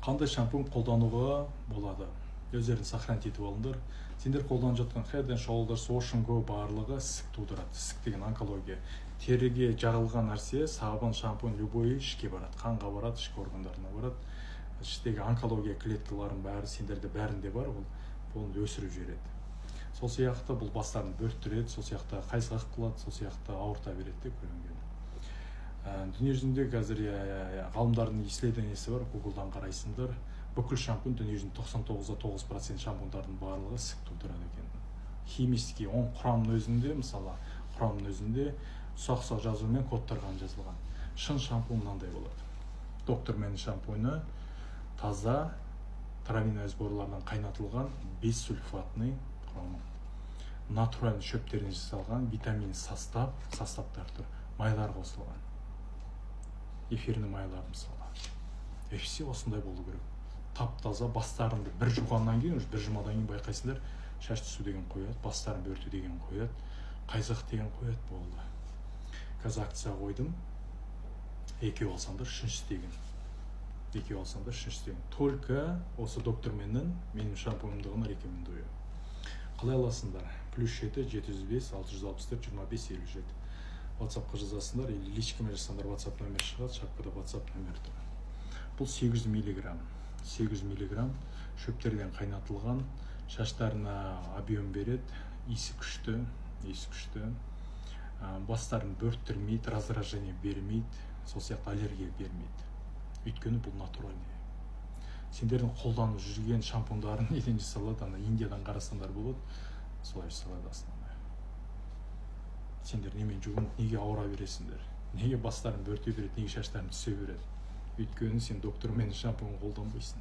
Қандай шампунь қолдануға болады? Өздерін сохранить етіп алыңдар. Сендер қолданып жатқан Head and Shoulders, Ocean Go барлығы ісік тудырады. Ісік деген онкология. Теріге жағылған нәрсе, сабын, шампунь, любой ішке барады. Қанға барады, ішкі органдарына барады. Іштегі онкология клеткаларының бәрі сендерде бәрінде бар, ол өсіріп жібереді. Сол сияқты бұл бастарын бөрттіреді, сол сияқты қайсақ қылады, сол сияқты ауырта береді деп көрінген. Дүниежүзінде қазір ғалымдардың исследованиесі бар, Google-дан қарайсыңдар. Бүкіл шампунь дүниежүзінде 99,9% шампуньдардың барлығы ісік тудырады екен. Химический құрамның өзінде, мысалы, құрамның өзінде ұсақ-ұсақ жазумен кодтарған жазылған. Шын шампунь мынандай болады. Доктор Мен шампуньі таза травяной сборлардан қайнатылған 5 сульфатный құрамы. Натуральный шөптерден жасалған витамин состав тұр. Майлар қосылған. Эфирный майлар мысалы. Все осындай болу керек. Тап-таза бастарыңды бір жуғаннан кейін, бір жұмадан кейін байқайсыңдар, шаш түсу деген қояды, бастарын бөрту деген қояды, қайзақ деген қояды, болды. Қазір акция қойдым. Екеу алсаңдар, үшінші істеген. Только осы доктор Меннің менің шампуньымдығына рекомендую. Қалай аласыңдар? +7 705 664 25 57. WhatsApp-қа жазасыңдар, или личкамен жазсаңдар, WhatsApp номер шығады, шапкада WhatsApp номер тұр. Бұл 800 мг. 800 мг шөптерден қайнатылған, шаштарына объем береді, иісі күшті, бастарын бөрттірмейді, раздражение бермейді, сол сияқты аллергия бермейді. Өйткені бұл натуральный. Сендердің қолданып жүрген шампуньдарын неден жасалады, Индиядан қарасаңдар болады, солай жасалады аслында. Сендер немен жуынып, неге ауыра бересіңдер? Неге бастарын бөрте береді, неге шаштарын түсе береді? Өйткені сен доктор Мен шампунь қолданбайсың.